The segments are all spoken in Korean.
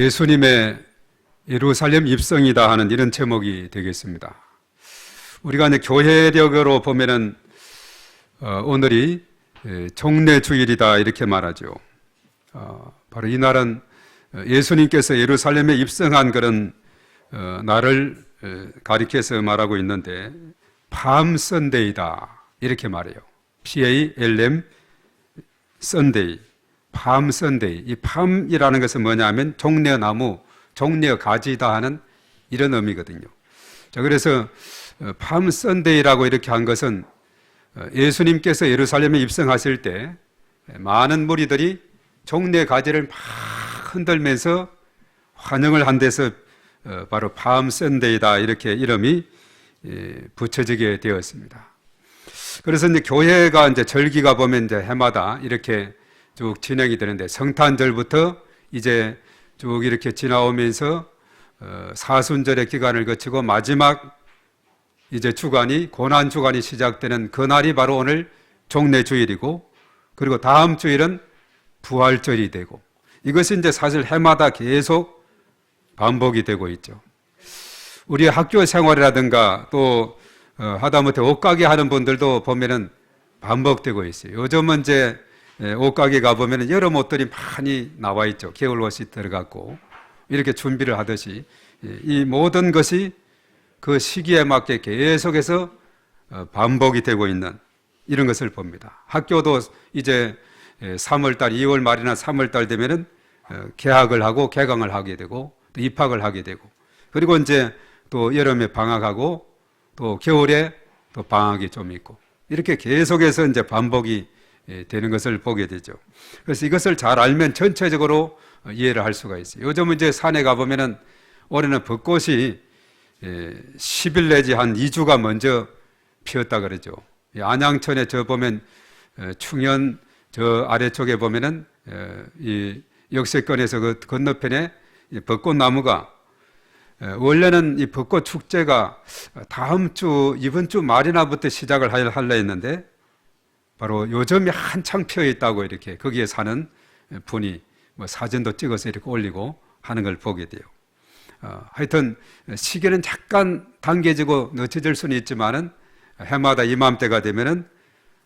예수님의 예루살렘 입성이다 하는 이런 제목이 되겠습니다. 우리가 이제 교회력으로 보면은 오늘이 종례주일이다 이렇게 말하죠. 바로 이 날은 예수님께서 예루살렘에 입성한 그런 날을 가리켜서 말하고 있는데 밤 선데이다 이렇게 말해요. PALM 선데이, 밤 선데이. 이 밤이라는 것은 뭐냐면 종려나무, 종려 가지다 하는 이런 의미거든요. 자, 그래서 밤 선데이라고 이렇게 한 것은 예수님께서 예루살렘에 입성하실 때 많은 무리들이 종려 가지를 막 흔들면서 환영을 한 데서 바로 밤 선데이다 이렇게 이름이 붙여지게 되었습니다. 그래서 이제 교회가 이제 절기가 보면 이제 해마다 이렇게 쭉 진행이 되는데 성탄절부터 이제 쭉 이렇게 지나오면서 사순절의 기간을 거치고 마지막 이제 주간이 고난 주간이 시작되는 그 날이 바로 오늘 종례주일이고, 그리고 다음 주일은 부활절이 되고, 이것이 이제 사실 해마다 계속 반복이 되고 있죠. 우리 학교 생활이라든가 또 하다못해 옷가게 하는 분들도 보면은 반복되고 있어요. 요즘은 이제 옷가게 가보면 여름 옷들이 많이 나와 있죠. 겨울 옷이 들어갔고 이렇게 준비를 하듯이 이 모든 것이 그 시기에 맞게 계속해서 반복이 되고 있는 이런 것을 봅니다. 학교도 이제 3월달, 2월 말이나 3월달 되면은 개학을 하고 개강을 하게 되고 또 입학을 하게 되고, 그리고 이제 또 여름에 방학하고 또 겨울에 또 방학이 좀 있고 이렇게 계속해서 이제 반복이 되는 것을 보게 되죠. 그래서 이것을 잘 알면 전체적으로 이해를 할 수가 있어요. 요즘 이제 산에 가보면은 올해는 벚꽃이 10일 내지 한 2주가 먼저 피었다 그러죠. 안양천에 저 보면 충현 저 아래쪽에 보면은 이 역세권에서 그 건너편에 벚꽃나무가 원래는 이 벚꽃 축제가 다음 주, 이번 주 말이나부터 시작을 하려 했는데 바로 요즘에 한창 피어 있다고 이렇게 거기에 사는 분이 뭐 사진도 찍어서 이렇게 올리고 하는 걸 보게 돼요. 하여튼 시기는 약간 당겨지고 늦춰질 수는 있지만은 해마다 이맘때가 되면은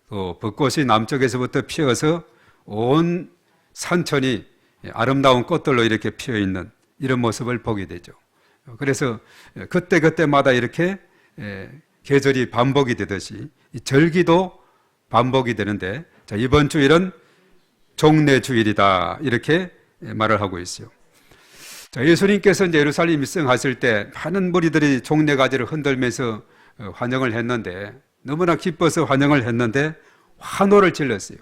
또 벚꽃이 남쪽에서부터 피어서 온 산천이 아름다운 꽃들로 이렇게 피어 있는 이런 모습을 보게 되죠. 그래서 그때마다 이렇게 계절이 반복이 되듯이 이 절기도 반복이 되는데, 자, 이번 주일은 종례주일이다 이렇게 말을 하고 있어요. 자, 예수님께서 이제 예루살렘 입성하실 때 많은 무리들이 종례가지를 흔들면서 환영을 했는데, 너무나 기뻐서 환영을 했는데 환호를 질렀어요.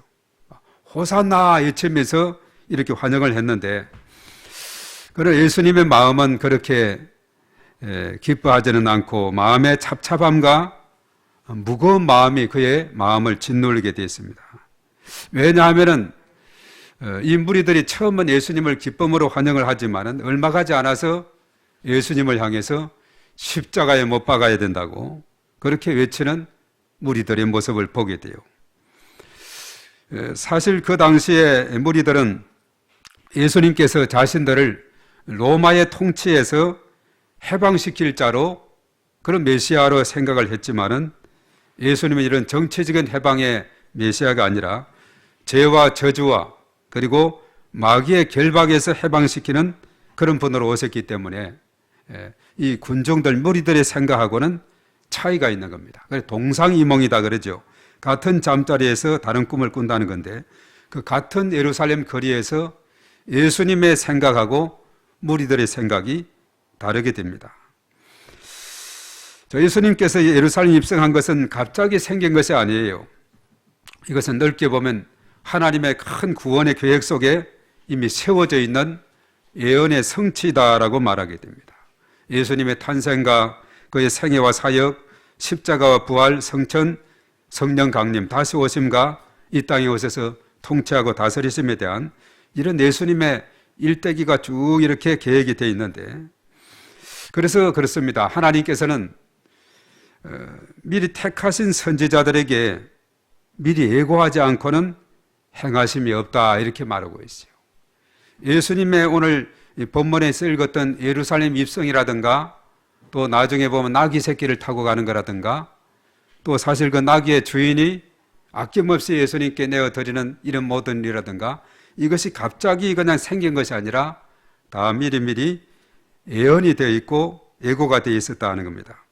호산나 외치면서 이렇게 환영을 했는데, 그러나 예수님의 마음은 그렇게 기뻐하지는 않고 마음의 찹찹함과 무거운 마음이 그의 마음을 짓누르게 되었습니다. 왜냐하면은 이 무리들이 처음은 예수님을 기쁨으로 환영을 하지만은 얼마 가지 않아서 예수님을 향해서 십자가에 못 박아야 된다고 그렇게 외치는 무리들의 모습을 보게 돼요. 사실 그 당시에 무리들은 예수님께서 자신들을 로마의 통치에서 해방시킬 자로 그런 메시아로 생각을 했지만은 예수님은 이런 정치적인 해방의 메시아가 아니라 죄와 저주와 그리고 마귀의 결박에서 해방시키는 그런 분으로 오셨기 때문에 이 군중들 무리들의 생각하고는 차이가 있는 겁니다. 그래서 동상이몽이다 그러죠. 같은 잠자리에서 다른 꿈을 꾼다는 건데, 그 같은 예루살렘 거리에서 예수님의 생각하고 무리들의 생각이 다르게 됩니다. 예수님께서 예루살렘 입성한 것은 갑자기 생긴 것이 아니에요. 이것은 넓게 보면 하나님의 큰 구원의 계획 속에 이미 세워져 있는 예언의 성취다라고 말하게 됩니다. 예수님의 탄생과 그의 생애와 사역, 십자가와 부활, 성천, 성령 강림, 다시 오심과 이 땅에 오셔서 통치하고 다스리심에 대한 이런 예수님의 일대기가 쭉 이렇게 계획이 되어 있는데, 그래서 그렇습니다. 하나님께서는 미리 택하신 선지자들에게 미리 예고하지 않고는 행하심이 없다 이렇게 말하고 있어요. 예수님의 오늘 이 본문에 쓰였던 예루살렘 입성이라든가 또 나중에 보면 나귀 새끼를 타고 가는 거라든가 또 사실 그 나귀의 주인이 아낌없이 예수님께 내어드리는 이런 모든 일이라든가 이것이 갑자기 그냥 생긴 것이 아니라 다 미리미리 예언이 되어 있고 예고가 되어 있었다는 겁니다.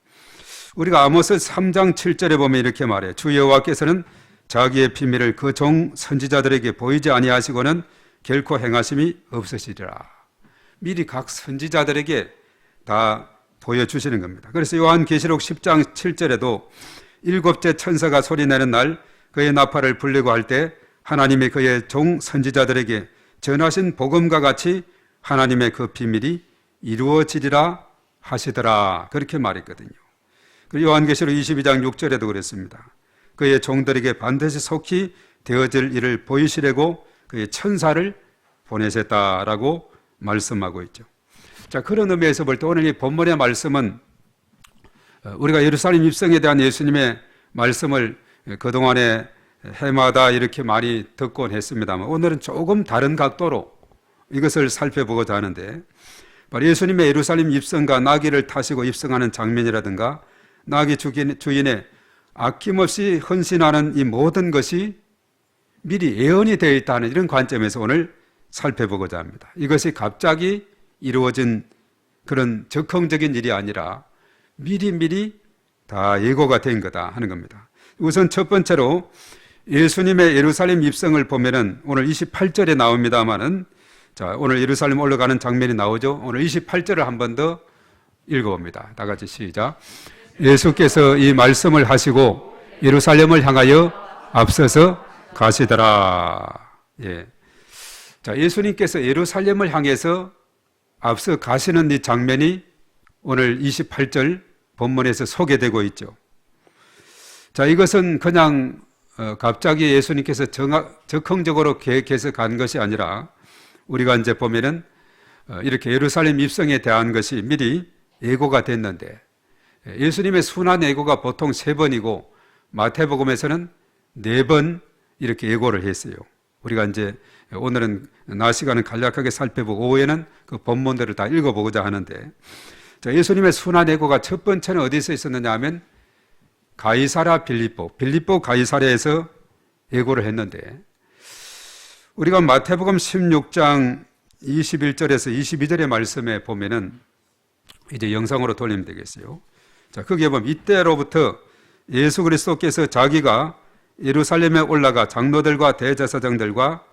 우리가 아모스 3장 7절에 보면 이렇게 말해요. 주 여호와께서는 자기의 비밀을 그 종 선지자들에게 보이지 아니하시고는 결코 행하심이 없으시리라. 미리 각 선지자들에게 다 보여주시는 겁니다. 그래서 요한계시록 10장 7절에도 일곱째 천사가 소리내는 날 그의 나팔을 불리고 할 때 하나님이 그의 종 선지자들에게 전하신 복음과 같이 하나님의 그 비밀이 이루어지리라 하시더라. 그렇게 말했거든요. 그리고 요한계시록 22장 6절에도 그랬습니다. 그의 종들에게 반드시 속히 되어질 일을 보이시려고 그의 천사를 보내셨다라고 말씀하고 있죠. 자, 그런 의미에서 볼 때 오늘 이 본문의 말씀은 우리가 예루살렘 입성에 대한 예수님의 말씀을 그동안에 해마다 이렇게 많이 듣곤 했습니다만 오늘은 조금 다른 각도로 이것을 살펴보고자 하는데 바로 예수님의 예루살렘 입성과 나귀를 타시고 입성하는 장면이라든가 나귀 주인의 아낌없이 헌신하는 이 모든 것이 미리 예언이 되어 있다는 이런 관점에서 오늘 살펴보고자 합니다. 이것이 갑자기 이루어진 그런 적흥적인 일이 아니라 미리미리 다 예고가 된 거다 하는 겁니다. 우선 첫 번째로 예수님의 예루살렘 입성을 보면은 오늘 28절에 나옵니다만은 자, 오늘 예루살렘 올라가는 장면이 나오죠. 오늘 28절을 한 번 더 읽어봅니다. 다 같이 시작. 예수께서 이 말씀을 하시고 예루살렘을 향하여 앞서서 가시더라. 예. 자, 예수님께서 예루살렘을 향해서 앞서 가시는 이 장면이 오늘 28절 본문에서 소개되고 있죠. 자, 이것은 그냥 갑자기 예수님께서 적극적으로 계획해서 간 것이 아니라 우리가 이제 보면은 이렇게 예루살렘 입성에 대한 것이 미리 예고가 됐는데 예수님의 순환 예고가 보통 3번이고 마태복음에서는 4번 이렇게 예고를 했어요. 우리가 이제 오늘은 낮 시간은 간략하게 살펴보고 오후에는 그 본문들을 다 읽어보고자 하는데 자, 예수님의 순환 예고가 첫 번째는 어디서 있었느냐 하면 가이사랴 빌립보 가이사랴에서 예고를 했는데 우리가 마태복음 16장 21절에서 22절의 말씀에 보면은 이제 영상으로 돌리면 되겠어요. 자, 거기에 보면 이때로부터 예수 그리스도께서 자기가 예루살렘에 올라가 장로들과 대제사장들과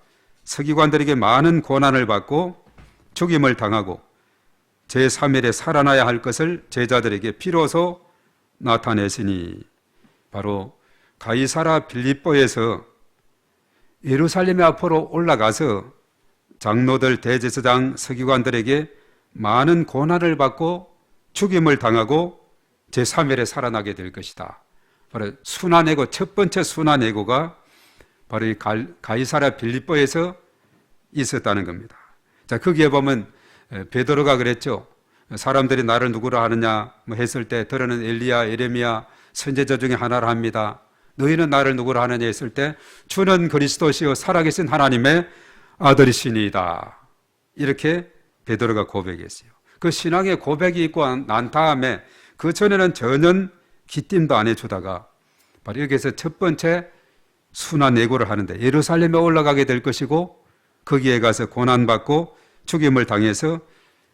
서기관들에게 많은 고난을 받고 죽임을 당하고 제3일에 살아나야 할 것을 제자들에게 비로소 나타내시니 바로 가이사랴 빌립보에서 예루살렘 앞으로 올라가서 장로들, 대제사장, 서기관들에게 많은 고난을 받고 죽임을 당하고 제3일에 살아나게 될 것이다. 바로 순환예고, 첫 번째 순환예고가 바로 이 가이사랴 빌립보에서 있었다는 겁니다. 자, 거기에 보면 베드로가 그랬죠. 사람들이 나를 누구라 하느냐 했을 때 들어는 엘리야, 예레미야 선지자 중에 하나라 합니다. 너희는 나를 누구라 하느냐 했을 때 주는 그리스도시요 살아계신 하나님의 아들이시니이다. 이렇게 베드로가 고백했어요. 그 신앙의 고백이 있고 난 다음에 그 전에는 전혀 기띔도 안 해주다가 바로 여기에서 첫 번째 순환 예고를 하는데 예루살렘에 올라가게 될 것이고 거기에 가서 고난받고 죽임을 당해서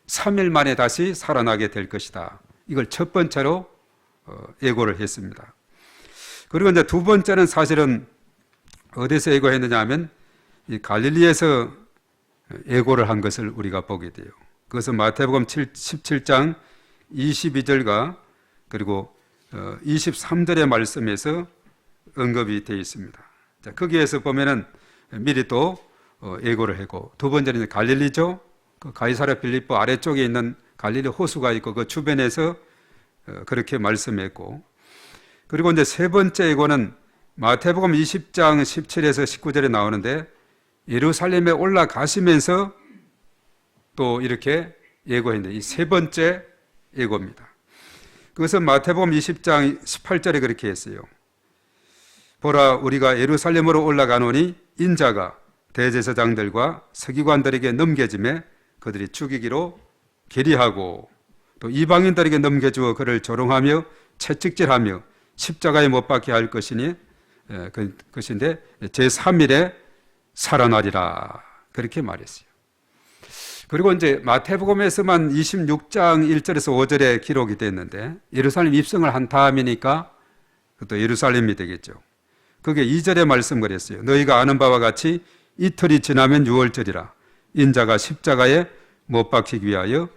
3일 만에 다시 살아나게 될 것이다. 이걸 첫 번째로 예고를 했습니다. 그리고 이제 두 번째는 사실은 어디서 예고했느냐 하면 이 갈릴리에서 예고를 한 것을 우리가 보게 돼요. 그것은 마태복음 17장 22절과 그리고 23절의 말씀에서 언급이 되어 있습니다. 자, 거기에서 보면은 미리 또 예고를 했고 두 번째는 갈릴리죠. 그 가이사랴 빌립보 아래쪽에 있는 갈릴리 호수가 있고 그 주변에서 그렇게 말씀했고 그리고 이제 세 번째 예고는 마태복음 20장 17에서 19절에 나오는데 예루살렘에 올라가시면서 또 이렇게 예고했는데 이 세 번째 예고입니다. 그것은 마태복음 20장 18절에 그렇게 했어요. 보라 우리가 예루살렘으로 올라가노니 인자가 대제사장들과 서기관들에게 넘겨짐에 그들이 죽이기로 결의하고 또 이방인들에게 넘겨주어 그를 조롱하며 채찍질하며 십자가에 못 박게 할 것인데 제3일에 살아나리라 그렇게 말했어요. 그리고 이제 마태복음에서만 26장 1절에서 5절에 기록이 됐는데 예루살렘 입성을 한 다음이니까 또 예루살렘이 되겠죠. 그게 2절에 말씀 그랬어요. 너희가 아는 바와 같이 이틀이 지나면 유월절이라 인자가 십자가에 못 박히기 위하여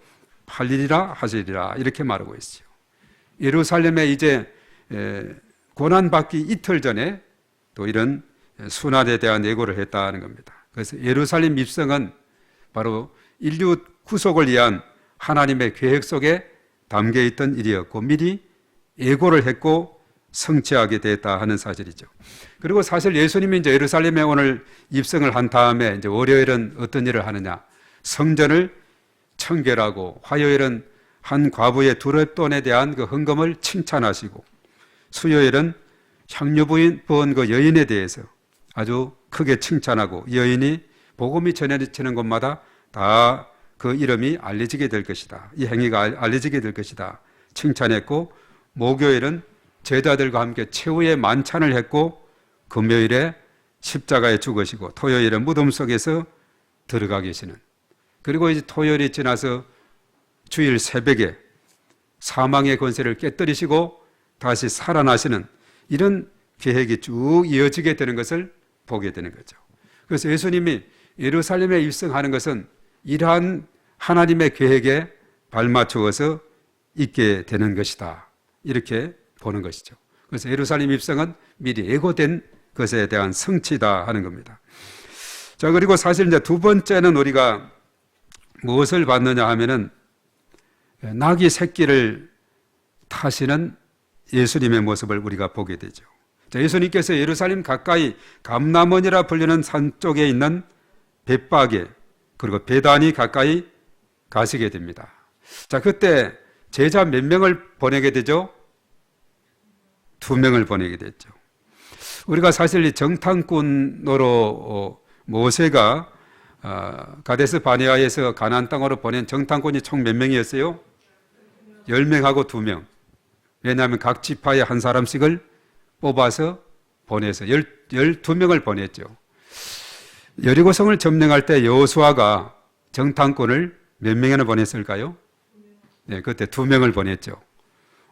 팔리리라 하시리라 이렇게 말하고 있어요. 예루살렘에 이제 고난받기 이틀 전에 또 이런 순환에 대한 예고를 했다는 겁니다. 그래서 예루살렘 입성은 바로 인류 구속을 위한 하나님의 계획 속에 담겨 있던 일이었고 미리 예고를 했고 성취하게 됐다 하는 사실이죠. 그리고 사실 예수님이 이제 예루살렘에 오늘 입성을 한 다음에 이제 월요일은 어떤 일을 하느냐? 성전을 청결하고 화요일은 한 과부의 두렙돈에 대한 그 헌금을 칭찬하시고 수요일은 향유 부은 그 여인에 대해서 아주 크게 칭찬하고 여인이 복음이 전해지는 곳마다 다 그 이름이 알려지게 될 것이다. 이 행위가 알려지게 될 것이다. 칭찬했고 목요일은 제자들과 함께 최후의 만찬을 했고 금요일에 십자가에 죽으시고 토요일은 무덤 속에서 들어가 계시는 그리고 이제 토요일이 지나서 주일 새벽에 사망의 권세를 깨뜨리시고 다시 살아나시는 이런 계획이 쭉 이어지게 되는 것을 보게 되는 거죠. 그래서 예수님이 예루살렘에 입성하는 것은 이러한 하나님의 계획에 발맞추어서 있게 되는 것이다. 이렇게 보는 것이죠. 그래서 예루살렘 입성은 미리 예고된 것에 대한 성취다 하는 겁니다. 자, 그리고 사실 이제 두 번째는 우리가 무엇을 봤느냐 하면은 나귀 새끼를 타시는 예수님의 모습을 우리가 보게 되죠. 자, 예수님께서 예루살렘 가까이 감람원이라 불리는 산 쪽에 있는 벳바게 그리고 베단이 가까이 가시게 됩니다. 자, 그때 제자 몇 명을 보내게 되죠? 2명을 보내게 됐죠. 우리가 사실 이 정탐꾼으로 모세가 가데스 바네아에서 가나안 땅으로 보낸 정탐꾼이 총 몇 명이었어요? 10명하고 2명. 왜냐하면 각 지파에 한 사람씩을 뽑아서 보내서 12명을 보냈죠. 여리고성을 점령할 때 여호수아가 정탐꾼을 몇 명이나 보냈을까요? 네, 그때 2명을 보냈죠.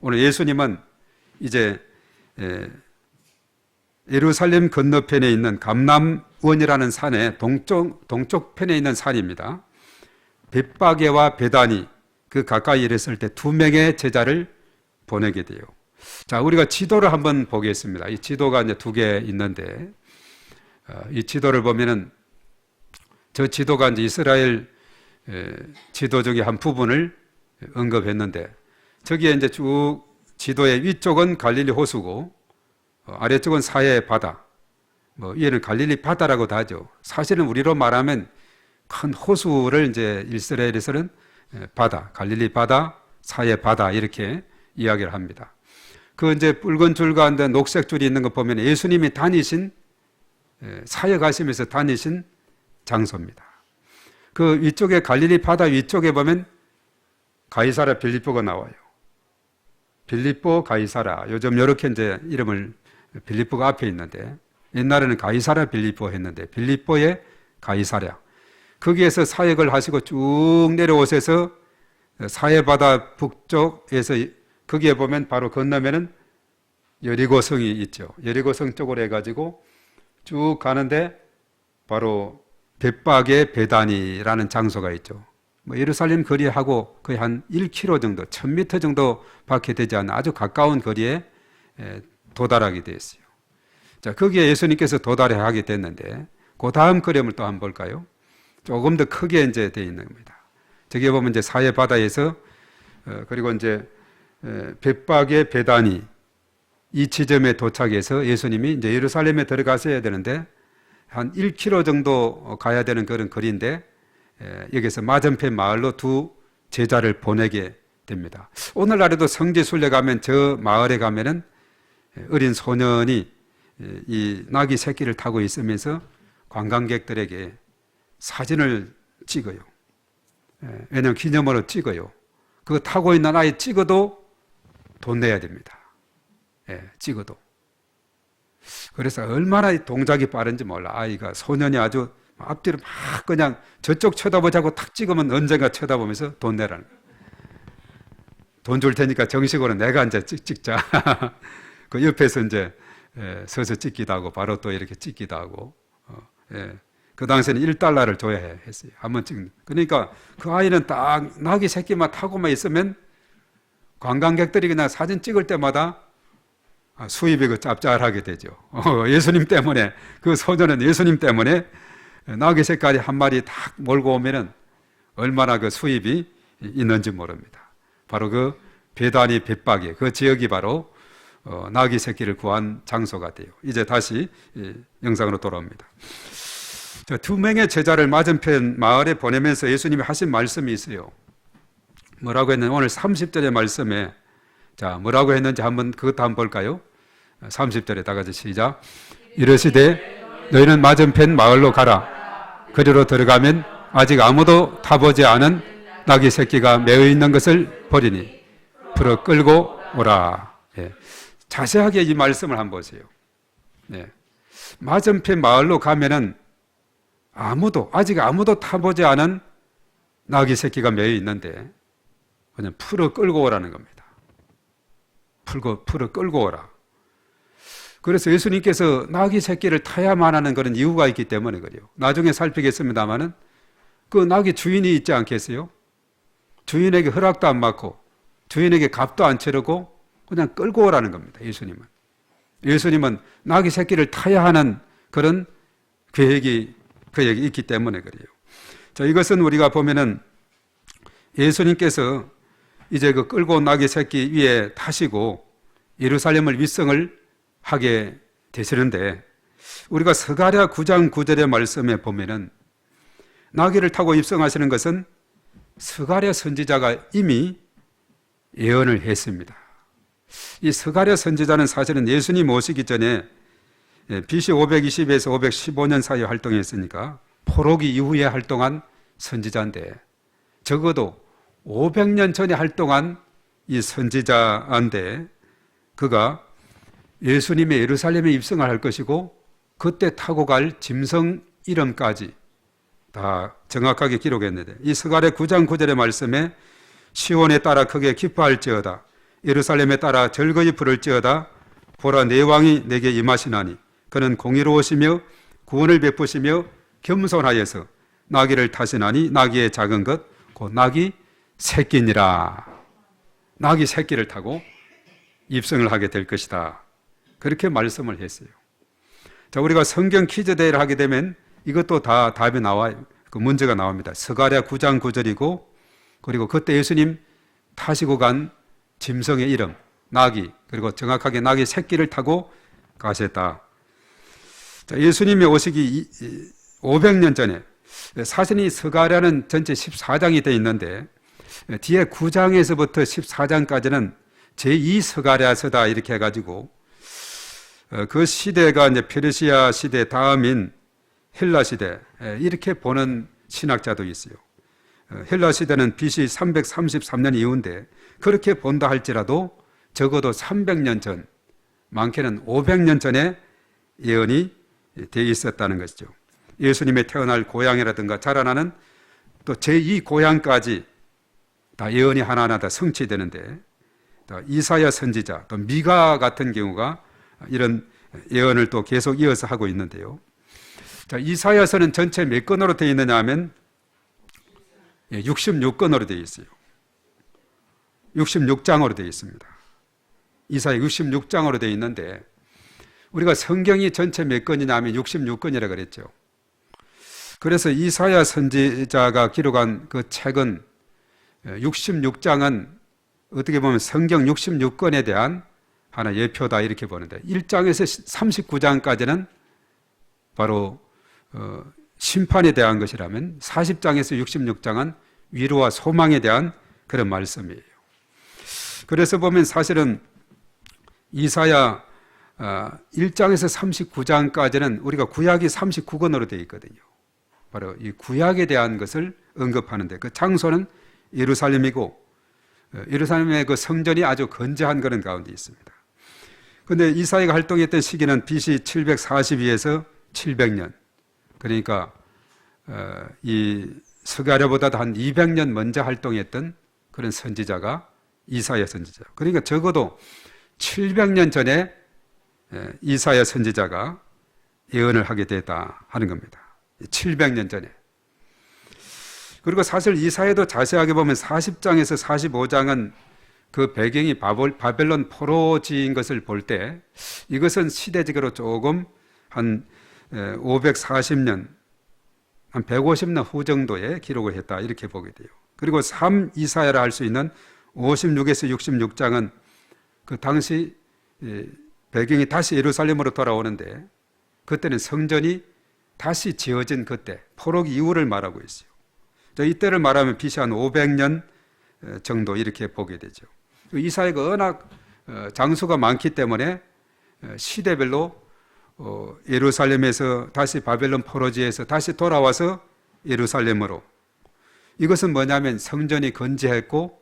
오늘 예수님은 이제 예루살렘 건너편에 있는 감람원이라는 산의 동쪽 편에 있는 산입니다. 벳바게와 베다니 그 가까이 이랬을 때 2명의 제자를 보내게 돼요. 자, 우리가 지도를 한번 보겠습니다. 이 지도가 이제 2개 있는데 이 지도를 보면은 저 지도가 이제 이스라엘 지도 중에 한 부분을 언급했는데 저기에 이제 쭉 지도의 위쪽은 갈릴리 호수고 아래쪽은 사해 바다. 얘는 갈릴리 바다라고도 하죠. 사실은 우리로 말하면 큰 호수를 이제 이스라엘에서는 바다, 갈릴리 바다, 사해 바다 이렇게 이야기를 합니다. 그 이제 붉은 줄과 녹색 줄이 있는 거 보면 예수님이 다니신 사역하시면서 다니신 장소입니다. 그 위쪽에 갈릴리 바다 위쪽에 보면 가이사랴 빌립보가 나와요. 빌립보 가이사랴. 요즘 이렇게 이제 이름을 빌립보가 앞에 있는데 옛날에는 가이사랴 빌립보 했는데 빌립보의 가이사랴. 거기에서 사역을 하시고 쭉 내려오셔서 사해바다 북쪽에서 거기에 보면 바로 건너면은 여리고성이 있죠. 여리고성 쪽으로 해가지고 쭉 가는데 바로 벳바게 베다니라는 장소가 있죠. 예루살렘 거리하고 거의 한 1km 정도, 1000m 정도 밖에 되지 않는 아주 가까운 거리에 도달하게 되었어요. 자, 거기에 예수님께서 도달하게 됐는데 그 다음 그림을 또 한번 볼까요? 조금 더 크게 이제 되어 있는 겁니다. 저기 보면 이제 사해 바다에서 그리고 이제 벳바게 베다니 이 지점에 도착해서 예수님이 이제 예루살렘에 들어가셔야 되는데 한 1km 정도 가야 되는 그런 거리인데 여기서 맞은편 마을로 2 제자를 보내게 됩니다. 오늘날에도 성지 순례 가면 저 마을에 가면은 어린 소년이 이 나귀 새끼를 타고 있으면서 관광객들에게 사진을 찍어요. 왜냐하면 기념으로 찍어요. 그거 타고 있는 아이 찍어도 돈 내야 됩니다. 찍어도. 그래서 얼마나 동작이 빠른지 몰라. 아이가, 소년이 아주 앞뒤로 막 그냥 저쪽 쳐다보자고 탁 찍으면 언젠가 쳐다보면서 돈 내라는 거예요. 돈 줄 테니까 정식으로 내가 이제 찍자. 그 옆에서 이제 서서 찍기도 하고 바로 또 이렇게 찍기도 하고. 그 당시에는 1달러를 줘야 했어요. 한번 찍는. 그러니까 그 아이는 딱 나귀 새끼만 타고만 있으면 관광객들이 그냥 사진 찍을 때마다 수입이 그 짭짤하게 되죠. 예수님 때문에, 그 소년은 예수님 때문에 나귀 새끼 한 마리 딱 몰고 오면은 얼마나 그 수입이 있는지 모릅니다. 바로 그 베다니 벳박이, 그 지역이 바로 나귀 새끼를 구한 장소가 돼요. 이제 다시 영상으로 돌아옵니다. 두 명의 제자를 맞은편 마을에 보내면서 예수님이 하신 말씀이 있어요. 뭐라고 했는지 오늘 30절의 말씀에, 자, 뭐라고 했는지 그것도 한번 볼까요? 30절에 다 같이 시작. 이르시되 너희는 맞은편 마을로 가라. 그리로 들어가면 아직 아무도 타보지 않은 나귀 새끼가 매어 있는 것을 보리니 풀어 끌고 오라. 자세하게 이 말씀을 한번 보세요. 맞은편 마을로 가면은 아직 아무도 타보지 않은 나귀 새끼가 매여 있는데 그냥 풀어 끌고 오라는 겁니다. 풀어 끌고 오라. 그래서 예수님께서 나귀 새끼를 타야만 하는 그런 이유가 있기 때문에 그래요. 나중에 살피겠습니다만은 그 나귀 주인이 있지 않겠어요? 주인에게 허락도 안 받고 주인에게 값도 안 치르고 그냥 끌고 오라는 겁니다. 예수님은 나귀 새끼를 타야 하는 그런 계획이 그에게 있기 때문에 그래요. 자, 이것은 우리가 보면은 예수님께서 이제 그 끌고 온 나귀 새끼 위에 타시고 예루살렘을 입성을 하게 되시는데, 우리가 스가랴 9장 9절의 말씀에 보면은 나귀를 타고 입성하시는 것은 스가랴 선지자가 이미 예언을 했습니다. 이 스가랴 선지자는 사실은 예수님 오시기 전에 BC 520에서 515년 사이에 활동했으니까 포로기 이후에 활동한 선지자인데, 적어도 500년 전에 활동한 이 선지자인데, 그가 예수님의 예루살렘에 입성을 할 것이고 그때 타고 갈 짐승 이름까지 다 정확하게 기록했는데, 이 스가랴 9장 9절의 말씀에 시온에 따라 크게 기뻐할지어다, 예루살렘에 따라 즐거이 부를지어다, 보라 내 왕이 내게 임하시나니 그는 공의로우시며 구원을 베푸시며 겸손하여서 나귀를 타시나니 나귀의 작은 것 곧 나귀 새끼니라. 나귀 새끼를 타고 입성을 하게 될 것이다. 그렇게 말씀을 했어요. 자, 우리가 성경 퀴즈 대회를 하게 되면 이것도 다 답이 나와요. 그 문제가 나옵니다. 스가랴 9장 9절이고, 그리고 그때 예수님 타시고 간 짐승의 이름, 나귀, 그리고 정확하게 나귀 새끼를 타고 가셨다. 자, 예수님이 오시기 500년 전에, 사실 이 스가랴는 전체 14장이 되어 있는데 뒤에 9장에서부터 14장까지는 제2스가랴서다 이렇게 해가지고 그 시대가 이제 페르시아 시대 다음인 헬라 시대 이렇게 보는 신학자도 있어요. 헬라 시대는 BC 333년 이후인데 그렇게 본다 할지라도 적어도 300년 전, 많게는 500년 전에 예언이 되어 있었다는 것이죠. 예수님의 태어날 고향이라든가 자라나는 또 제2 고향까지 다 예언이 하나하나 다 성취되는데, 이사야 선지자 또 미가 같은 경우가 이런 예언을 또 계속 이어서 하고 있는데요. 자, 이사야서는 전체 몇 권으로 되어 있느냐 하면 66권으로 되어 있어요. 66장으로 되어 있습니다. 이사야 66장으로 되어 있는데, 우리가 성경이 전체 몇 권이냐 하면 66권이라고 그랬죠. 그래서 이사야 선지자가 기록한 그 책은 66장은 어떻게 보면 성경 66권에 대한 하나 예표다 이렇게 보는데, 1장에서 39장까지는 바로 심판에 대한 것이라면 40장에서 66장은 위로와 소망에 대한 그런 말씀이에요. 그래서 보면 사실은 이사야 1장에서 39장까지는 우리가 구약이 39권으로 되어 있거든요. 바로 이 구약에 대한 것을 언급하는데 그 장소는 예루살렘이고 예루살렘의 그 성전이 아주 건재한 그런 가운데 있습니다. 그런데 이사야가 활동했던 시기는 BC 742에서 700년, 그러니까 이 스가랴보다도 한 200년 먼저 활동했던 그런 선지자가 이사야 선지자. 그러니까 적어도 700년 전에 이사야 선지자가 예언을 하게 됐다 하는 겁니다. 700년 전에. 그리고 사실 이사야도 자세하게 보면 40장에서 45장은 그 배경이 바벨론 포로지인 것을 볼 때 이것은 시대적으로 조금 한 540년, 한 150년 후 정도에 기록을 했다 이렇게 보게 돼요. 그리고 3이사야라 할 수 있는 56에서 66장은 그 당시 배경이 다시 예루살렘으로 돌아오는데 그때는 성전이 다시 지어진 그때 포로 이후를 말하고 있어요. 이때를 말하면 BC 한 500년 정도 이렇게 보게 되죠. 이사야가 워낙 장수가 많기 때문에 시대별로 예루살렘에서 다시 바벨론 포로지에서 다시 돌아와서 예루살렘으로, 이것은 뭐냐면 성전이 건재했고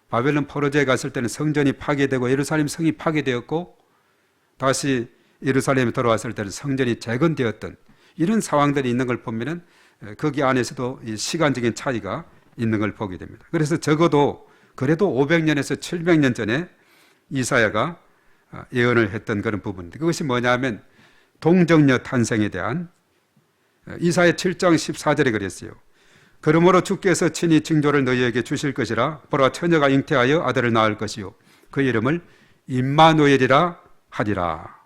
바벨론 포로지에 갔을 때는 성전이 파괴되고 예루살렘 성이 파괴되었고 다시 예루살렘에 돌아왔을 때는 성전이 재건되었던 이런 상황들이 있는 걸 보면은 거기 안에서도 이 시간적인 차이가 있는 걸 보게 됩니다. 그래서 적어도 그래도 500년에서 700년 전에 이사야가 예언을 했던 그런 부분인데 그것이 뭐냐면 동정녀 탄생에 대한 이사야 7장 14절에 그랬어요. 그러므로 주께서 친히 징조를 너희에게 주실 것이라. 보라, 처녀가 잉태하여 아들을 낳을 것이요 그 이름을 임마누엘이라 하리라.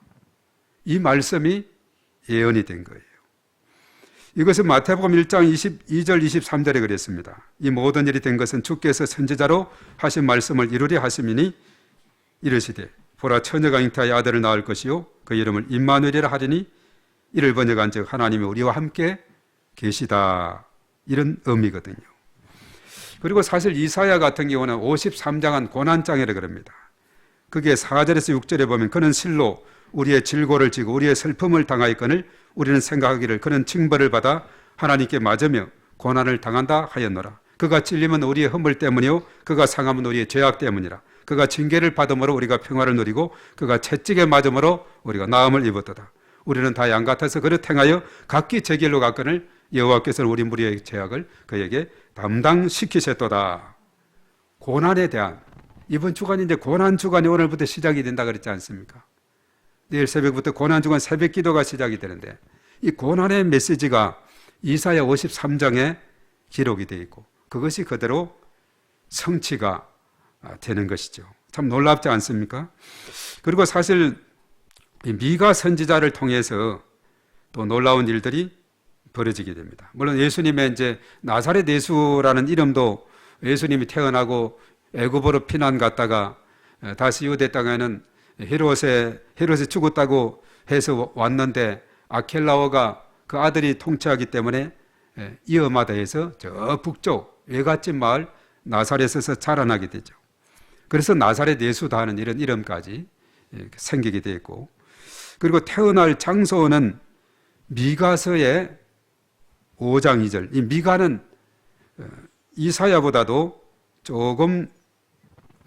이 말씀이 예언이 된 거예요. 이것은 마태복음 1장 22절 23절에 그랬습니다. 이 모든 일이 된 것은 주께서 선지자로 하신 말씀을 이루려 하심이니 이르시되 보라, 처녀가 잉태하여 아들을 낳을 것이요 그 이름을 임마누엘이라 하리니 이를 번역한즉 하나님이 우리와 함께 계시다, 이런 의미거든요. 그리고 사실 이사야 같은 경우는 53장은 고난장이라 그럽니다. 그게 4절에서 6절에 보면 그는 실로 우리의 질고를 지고 우리의 슬픔을 당하였거늘 우리는 생각하기를 그는 징벌을 받아 하나님께 맞으며 고난을 당한다 하였노라. 그가 찔림은 우리의 허물 때문이요 그가 상함은 우리의 죄악 때문이라. 그가 징계를 받음으로 우리가 평화를 누리고 그가 채찍에 맞음으로 우리가 나음을 입었도다. 우리는 다 양 같아서 그릇 행하여 각기 제 길로 갔거늘 여호와께서는 우리 무리의 죄악을 그에게 담당시키셨도다. 고난에 대한, 이번 주간이 이제 고난 주간이 오늘부터 시작이 된다 그랬지 않습니까? 내일 새벽부터 고난 주간 새벽 기도가 시작이 되는데 이 고난의 메시지가 이사야 53장에 기록이 되어 있고 그것이 그대로 성취가 되는 것이죠. 참 놀랍지 않습니까? 그리고 사실 미가 선지자를 통해서 또 놀라운 일들이 벌어지게 됩니다. 물론 예수님의 이제 나사렛 예수라는 이름도 예수님이 태어나고 애굽으로 피난 갔다가 다시 유대 땅에는 헤롯이 죽었다고 해서 왔는데 아켈라오가 그 아들이 통치하기 때문에 위험하다 해서 저 북쪽 외갓집 마을 나사렛에서 자라나게 되죠. 그래서 나사렛 예수다 하는 이런 이름까지 생기게 되었고, 그리고 태어날 장소는 미가서의 5장 2절. 이 미가는 이사야보다도 조금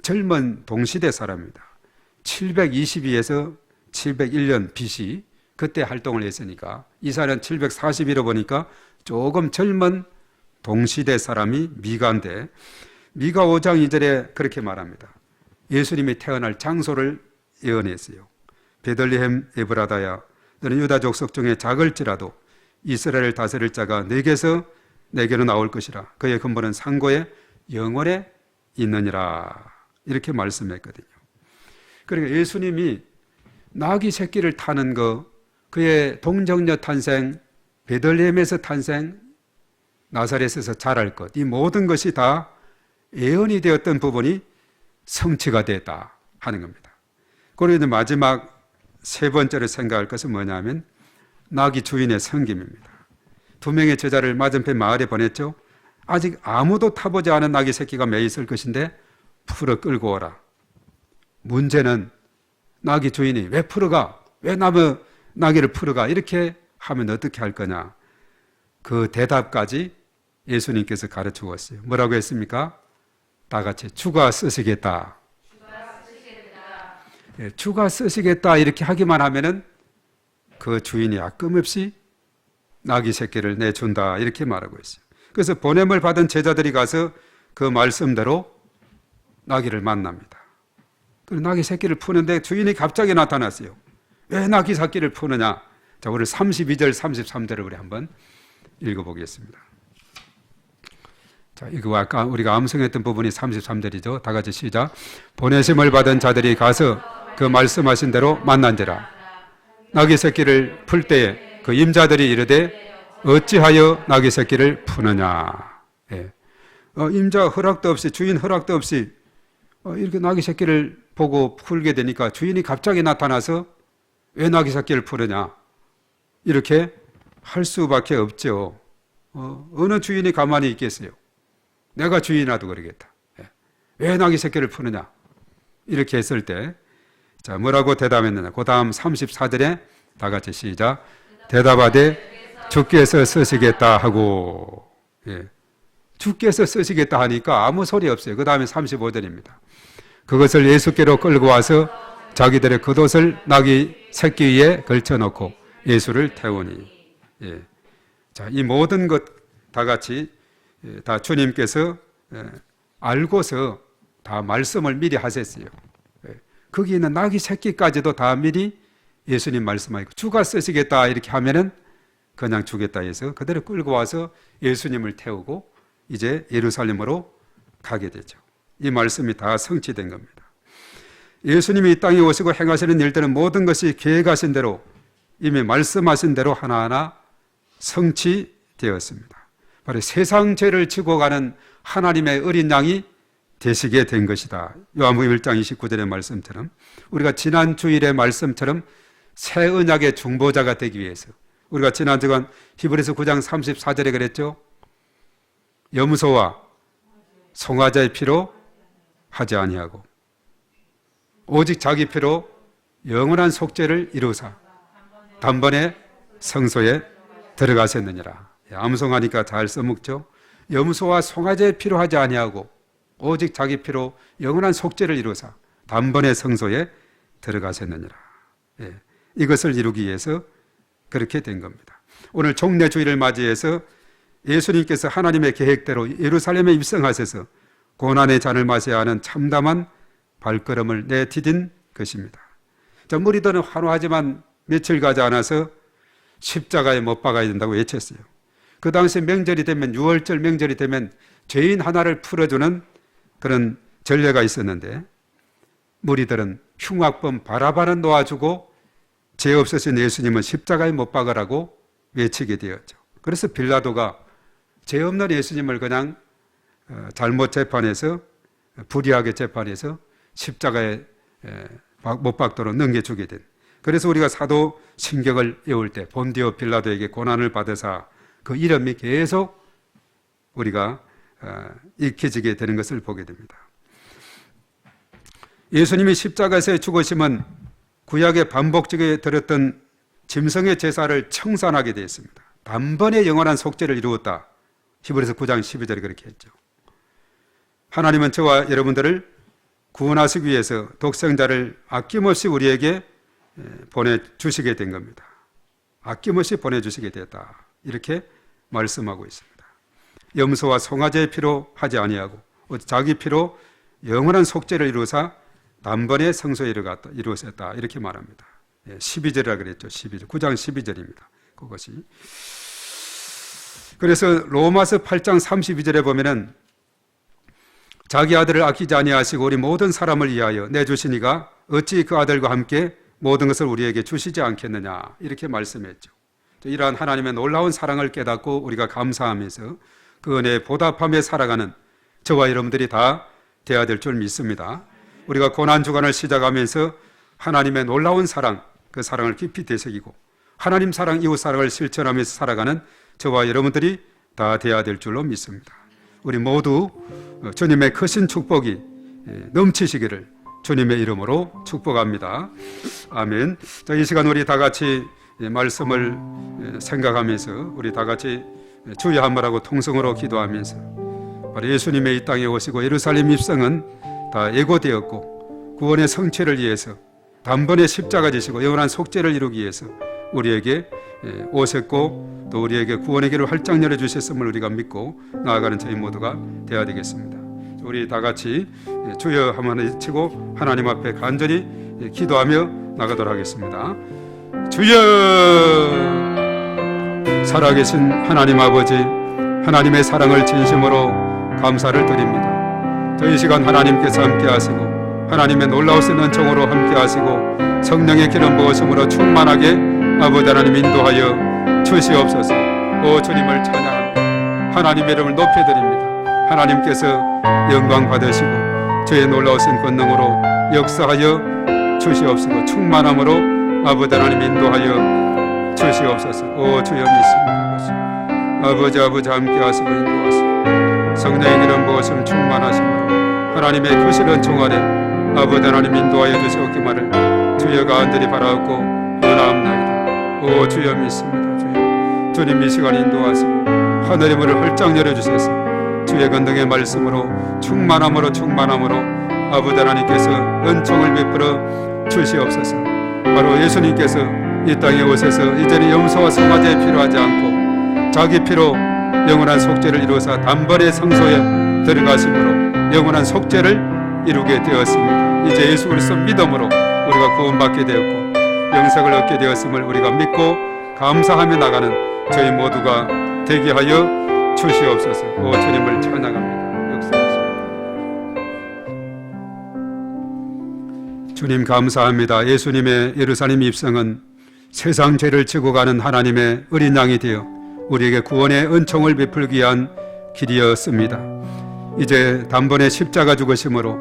젊은 동시대 사람입니다. 722에서 701년 BC 그때 활동을 했으니까 이사야는 741로 보니까 조금 젊은 동시대 사람이 미가인데 미가 5장 2절에 그렇게 말합니다. 예수님이 태어날 장소를 예언했어요. 베들레헴 에브라다야 너는 유다 족속 중에 작을지라도 이스라엘을 다스릴 자가 내게서 내게로 나올 것이라. 그의 근본은 상고의 영원에 있느니라. 이렇게 말씀했거든요. 그러니까 예수님이 나귀 새끼를 타는 거, 그의 동정녀 탄생, 베들레헴에서 탄생, 나사렛에서 자랄 것, 이 모든 것이 다 예언이 되었던 부분이 성취가 됐다 하는 겁니다. 그리고 마지막 세 번째로 생각할 것은 뭐냐면 나귀 주인의 섬김입니다. 2명의 제자를 맞은편 마을에 보냈죠. 아직 아무도 타보지 않은 나귀 새끼가 매 있을 것인데 풀어 끌고 오라. 문제는 나귀 주인이 왜 풀어가? 왜 나귀를 풀어가? 이렇게 하면 어떻게 할 거냐? 그 대답까지 예수님께서 가르쳐 주었어요. 뭐라고 했습니까? 다 같이 주가 쓰시겠다. 주가 쓰시겠다 이렇게 하기만 하면은 그 주인이 아낌없이 나귀 새끼를 내준다 이렇게 말하고 있어요. 그래서 보냄을 받은 제자들이 가서 그 말씀대로 나귀를 만납니다. 그 나귀 새끼를 푸는데 주인이 갑자기 나타났어요. 왜 나귀 새끼를 푸느냐? 자, 오늘 32절, 33절을 우리 한번 읽어보겠습니다. 자, 이거 아까 우리가 암송했던 부분이 33절이죠. 다 같이 시작. 보내심을 받은 자들이 가서 그 말씀하신 대로 만난지라. 나귀 새끼를 풀 때에 그 임자들이 이르되 어찌하여 나귀 새끼를 푸느냐. 예. 임자 허락도 없이, 주인 허락도 없이 이렇게 나귀 새끼를 보고 풀게 되니까 주인이 갑자기 나타나서 왜 나귀 새끼를 푸느냐 이렇게 할 수밖에 없죠. 어느 주인이 가만히 있겠어요? 내가 주인이라도 그러겠다. 예. 왜 나귀 새끼를 푸느냐 이렇게 했을 때 자, 뭐라고 대답했느냐. 그 다음 34절에 다 같이 시작. 대답하되 주께서 쓰시겠다 하고. 예. 주께서 쓰시겠다 하니까 아무 소리 없어요. 그 다음에 35절입니다. 그것을 예수께로 끌고 와서 자기들의 겉옷을 나귀 새끼 위에 걸쳐놓고 예수를 태우니. 예. 자, 이 모든 것 다 같이 다 주님께서 알고서 다 말씀을 미리 하셨어요. 거기 있는 나귀 새끼까지도 다 미리 예수님 말씀하고 주가 쓰시겠다 이렇게 하면은 그냥 주겠다 해서 그대로 끌고 와서 예수님을 태우고 이제 예루살렘으로 가게 되죠. 이 말씀이 다 성취된 겁니다. 예수님이 이 땅에 오시고 행하시는 일들은 모든 것이 계획하신 대로 이미 말씀하신 대로 하나하나 성취되었습니다. 바로 세상 죄를 지고 가는 하나님의 어린 양이 되시게 된 것이다. 요한복음 1장 29절의 말씀처럼 우리가 지난 주일의 말씀처럼 새 언약의 중보자가 되기 위해서 우리가 지난 주간 히브리서 9장 34절에 그랬죠. 염소와 송아지의 피로 하지 아니하고 오직 자기 피로 영원한 속죄를 이루사 단번에 성소에 들어가셨느니라. 암송하니까 잘 써먹죠. 염소와 송아지의 피로 하지 아니하고 오직 자기 피로 영원한 속죄를 이루사 단번에 성소에 들어가셨느니라. 예, 이것을 이루기 위해서 그렇게 된 겁니다. 오늘 종례주일을 맞이해서 예수님께서 하나님의 계획대로 예루살렘에 입성하셔서 고난의 잔을 마셔야 하는 참담한 발걸음을 내디딘 것입니다. 자, 무리들은 환호하지만 며칠 가지 않아서 십자가에 못 박아야 된다고 외쳤어요. 그 당시 명절이 되면, 유월절 명절이 되면 죄인 하나를 풀어주는 그런 전례가 있었는데 무리들은 흉악범 바라바는 놓아주고 죄 없으신 예수님은 십자가에 못 박으라고 외치게 되었죠. 그래서 빌라도가 죄 없는 예수님을 그냥 잘못 재판해서 불의하게 재판해서 십자가에 못 박도록 넘겨주게 된. 그래서 우리가 사도 신경을 외울 때 본디오 빌라도에게 고난을 받으사 그 이름이 계속 우리가 익혀지게 되는 것을 보게 됩니다. 예수님이 십자가에서 죽으심은 구약의 반복적에 드렸던 짐승의 제사를 청산하게 되었습니다. 단번에 영원한 속죄를 이루었다. 히브리서 9장 12절에 그렇게 했죠. 하나님은 저와 여러분들을 구원하시기 위해서 독생자를 아낌없이 우리에게 보내주시게 된 겁니다. 아낌없이 보내주시게 되었다. 이렇게 말씀하고 있습니다. 염소와 송아지의 피로 하지 아니하고 자기 피로 영원한 속죄를 이루사 단번에 성소에 이루었다. 이렇게 말합니다. 12절이라 그랬죠. 12절. 9장 12절입니다. 그것이. 그래서 로마서 8장 32절에 보면은 자기 아들을 아끼지 아니하시고 우리 모든 사람을 위하여 내주시니가 어찌 그 아들과 함께 모든 것을 우리에게 주시지 않겠느냐 이렇게 말씀했죠. 이러한 하나님의 놀라운 사랑을 깨닫고 우리가 감사하면서 그 은혜에 보답하며 살아가는 저와 여러분들이 다 되어야 될 줄 믿습니다. 우리가 고난주간을 시작하면서 하나님의 놀라운 사랑, 그 사랑을 깊이 되새기고 하나님 사랑, 이웃 사랑을 실천하면서 살아가는 저와 여러분들이 다 되어야 될 줄로 믿습니다. 우리 모두 주님의 크신 축복이 넘치시기를 주님의 이름으로 축복합니다. 아멘. 자, 이 시간 우리 다 같이 말씀을 생각하면서 우리 다 같이 주여 한 말하고 통성으로 기도하면서 바로 예수님의 이 땅에 오시고 예루살렘 입성은 다 예고되었고 구원의 성취를 위해서 단번에 십자가 지시고 영원한 속죄를 이루기 위해서 우리에게 오셨고 또 우리에게 구원의 길을 활짝 열어주셨음을 우리가 믿고 나아가는 저희 모두가 되어야 되겠습니다. 우리 다 같이 주여 한번 외치고 하나님 앞에 간절히 기도하며 나가도록 하겠습니다. 주여, 살아계신 하나님 아버지, 하나님의 사랑을 진심으로 감사를 드립니다. 저희 시간 하나님께서 함께 하시고 하나님의 놀라우신 은총으로 함께 하시고 성령의 기름 부으심으로 충만하게 아버지 하나님 인도하여 주시옵소서. 오 주님을 찬양합니다. 하나님의 이름을 높여드립니다. 하나님께서 영광 받으시고 주의 놀라우신 권능으로 역사하여 주시옵시고 충만함으로 아버지 하나님 인도하여 주시옵소서. 오 주여 믿습니다. 아버지 함께 하시고 인도하시고 성령의 기름 부으심 충만하심으로 하나님의 크신 은총 아래 아버지 하나님 인도하여 주시옵기만을 주여 간절히 바라옵고 원하옵나이다. 오 주여 믿습니다. 주여 주님 이 시간 인도하시고 하늘의 문을 활짝 열어주셔서 주의 권능의 말씀으로 충만함으로 아버지 하나님께서 은총을 베풀어 주시옵소서. 바로 예수님께서 이 땅에 오셔서 이제는 염소와 송아지에 필요하지 않고 자기 피로 영원한 속죄를 이루사 단번에 성소에 들어가심으로 영원한 속죄를 이루게 되었습니다. 이제 예수 그리스도 믿음으로 우리가 구원받게 되었고 영생을 얻게 되었음을 우리가 믿고 감사하며 나가는 저희 모두가 되게 하여 주시옵소서. 오 주님을 찬양합니다. 역사하십니다. 주님 감사합니다. 예수님의 예루살렘 입성은 세상 죄를 지고 가는 하나님의 어린 양이 되어 우리에게 구원의 은총을 베풀기 위한 길이었습니다. 이제 단번에 십자가 죽으심으로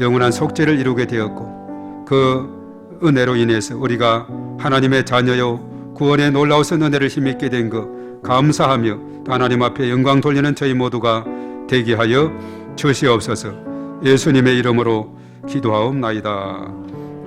영원한 속죄를 이루게 되었고 그 은혜로 인해서 우리가 하나님의 자녀요 구원의 놀라우신 은혜를 힘입게 된 것 감사하며 하나님 앞에 영광 돌리는 저희 모두가 되게 하여 주시옵소서. 예수님의 이름으로 기도하옵나이다.